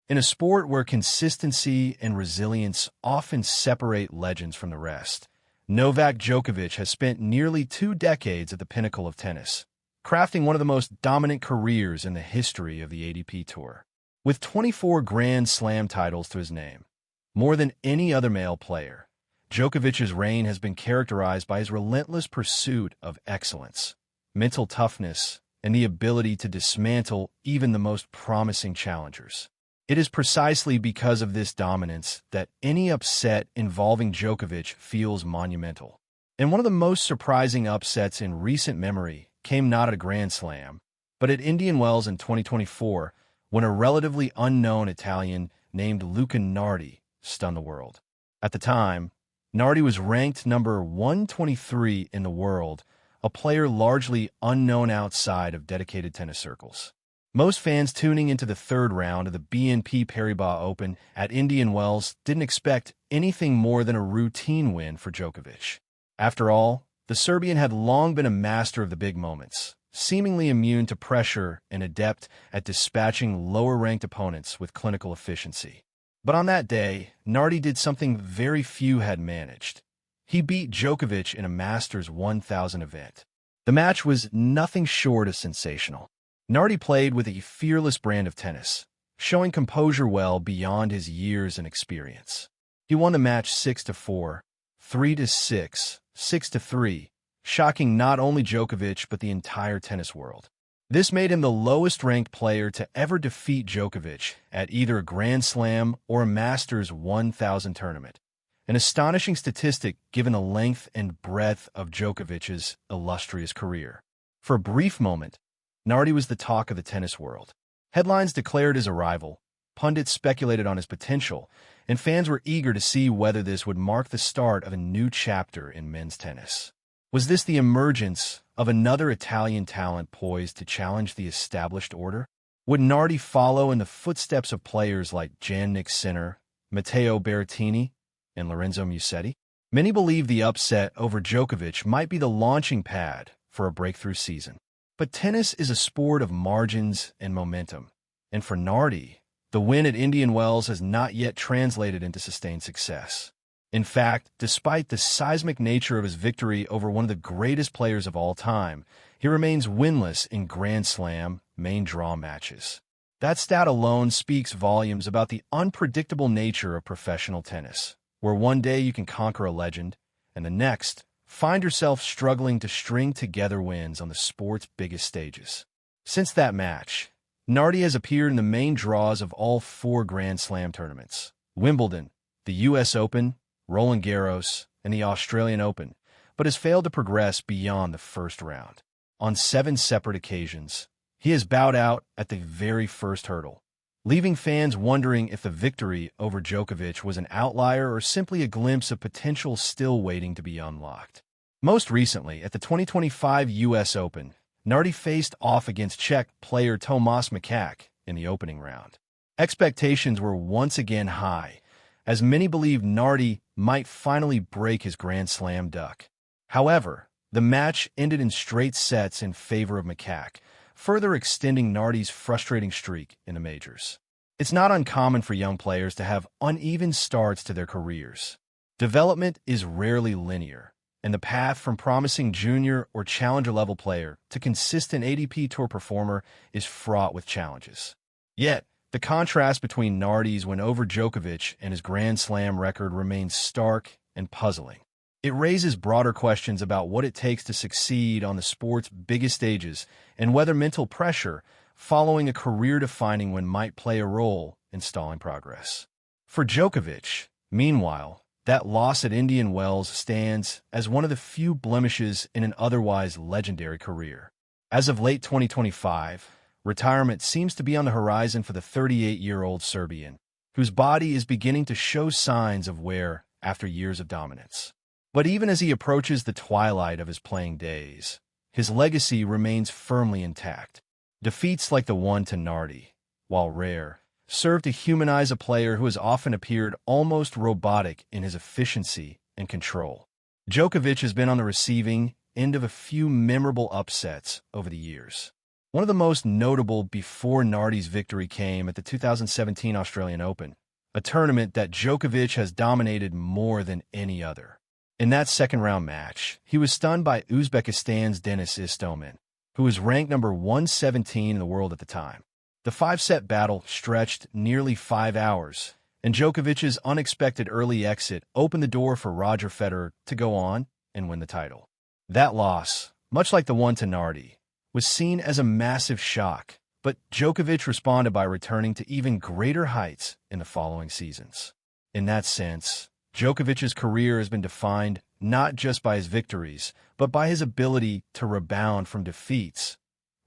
In a sport where consistency and resilience often separate legends from the rest, Novak Djokovic has spent nearly 2 decades at the pinnacle of tennis, crafting one of the most dominant careers in the history of the ATP Tour. With 24 Grand Slam titles to his name, more than any other male player, Djokovic's reign has been characterized by his relentless pursuit of excellence, mental toughness, and the ability to dismantle even the most promising challengers. It is precisely because of this dominance that any upset involving Djokovic feels monumental. And one of the most surprising upsets in recent memory came not at a Grand Slam, but at Indian Wells in 2024, when a relatively unknown Italian named Luca Nardi stunned the world. At the time, Nardi was ranked number 123 in the world, a player largely unknown outside of dedicated tennis circles. Most fans tuning into the third round of the BNP Paribas Open at Indian Wells didn't expect anything more than a routine win for Djokovic. After all, the Serbian had long been a master of the big moments, seemingly immune to pressure and adept at dispatching lower-ranked opponents with clinical efficiency. But on that day, Nardi did something very few had managed. He beat Djokovic in a Masters 1000 event. The match was nothing short of sensational. Nardi played with a fearless brand of tennis, showing composure well beyond his years and experience. He won the match 6-4, 3-6, 6-3, shocking not only Djokovic but the entire tennis world. This made him the lowest-ranked player to ever defeat Djokovic at either a Grand Slam or a Masters 1000 tournament, an astonishing statistic given the length and breadth of Djokovic's illustrious career. For a brief moment, Nardi was the talk of the tennis world. Headlines declared his arrival, pundits speculated on his potential, and fans were eager to see whether this would mark the start of a new chapter in men's tennis. Was this the emergence of another Italian talent poised to challenge the established order? Would Nardi follow in the footsteps of players like Jannik Sinner, Matteo Berrettini, and Lorenzo Musetti? Many believe the upset over Djokovic might be the launching pad for a breakthrough season. But tennis is a sport of margins and momentum, and for Nardi, the win at Indian Wells has not yet translated into sustained success. In fact, despite the seismic nature of his victory over one of the greatest players of all time, he remains winless in Grand Slam main draw matches. That stat alone speaks volumes about the unpredictable nature of professional tennis, where one day you can conquer a legend, and the next, find yourself struggling to string together wins on the sport's biggest stages. Since that match, Nardi has appeared in the main draws of all 4 Grand Slam tournaments: Wimbledon, the US Open, Roland Garros, and the Australian Open, but has failed to progress beyond the first round. On 7 separate occasions, he has bowed out at the very first hurdle, leaving fans wondering if the victory over Djokovic was an outlier or simply a glimpse of potential still waiting to be unlocked. Most recently, at the 2025 US Open, Nardi faced off against Czech player Tomáš Mikák in the opening round. Expectations were once again high, as many believed Nardi might finally break his Grand Slam duck. However, the match ended in straight sets in favor of Mikák, further extending Nardi's frustrating streak in the majors. It's not uncommon for young players to have uneven starts to their careers. Development is rarely linear, and the path from promising junior or challenger-level player to consistent ATP Tour performer is fraught with challenges. Yet, the contrast between Nardi's win over Djokovic and his Grand Slam record remains stark and puzzling. It raises broader questions about what it takes to succeed on the sport's biggest stages and whether mental pressure following a career-defining win might play a role in stalling progress. For Djokovic, meanwhile, that loss at Indian Wells stands as one of the few blemishes in an otherwise legendary career. As of late 2025, retirement seems to be on the horizon for the 38-year-old Serbian, whose body is beginning to show signs of wear after years of dominance. But even as he approaches the twilight of his playing days, his legacy remains firmly intact. Defeats like the one to Nardi, while rare, serve to humanize a player who has often appeared almost robotic in his efficiency and control. Djokovic has been on the receiving end of a few memorable upsets over the years. One of the most notable before Nardi's victory came at the 2017 Australian Open, a tournament that Djokovic has dominated more than any other. In that second-round match, he was stunned by Uzbekistan's Denis Istomin, who was ranked number 117 in the world at the time. The five-set battle stretched nearly 5 hours, and Djokovic's unexpected early exit opened the door for Roger Federer to go on and win the title. That loss, much like the one to Nardi, was seen as a massive shock, but Djokovic responded by returning to even greater heights in the following seasons. In that sense, Djokovic's career has been defined not just by his victories, but by his ability to rebound from defeats,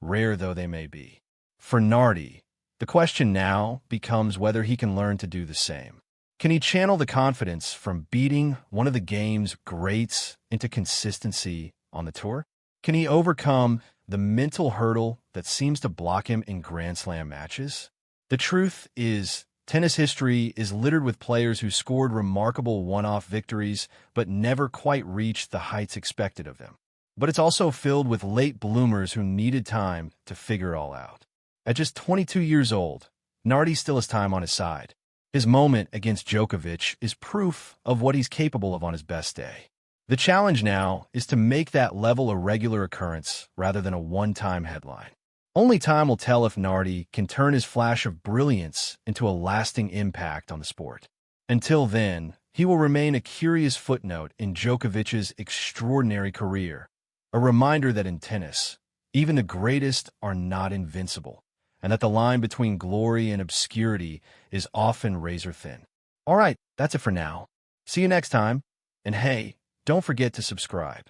rare though they may be. For Nardi, the question now becomes whether he can learn to do the same. Can he channel the confidence from beating one of the game's greats into consistency on the tour? Can he overcome the mental hurdle that seems to block him in Grand Slam matches? The truth is, tennis history is littered with players who scored remarkable one-off victories but never quite reached the heights expected of them. But it's also filled with late bloomers who needed time to figure it all out. At just 22 years old, Nardi still has time on his side. His moment against Djokovic is proof of what he's capable of on his best day. The challenge now is to make that level a regular occurrence rather than a one-time headline. Only time will tell if Nardi can turn his flash of brilliance into a lasting impact on the sport. Until then, he will remain a curious footnote in Djokovic's extraordinary career, a reminder that in tennis, even the greatest are not invincible, and that the line between glory and obscurity is often razor-thin. All right, that's it for now. See you next time, and hey, don't forget to subscribe.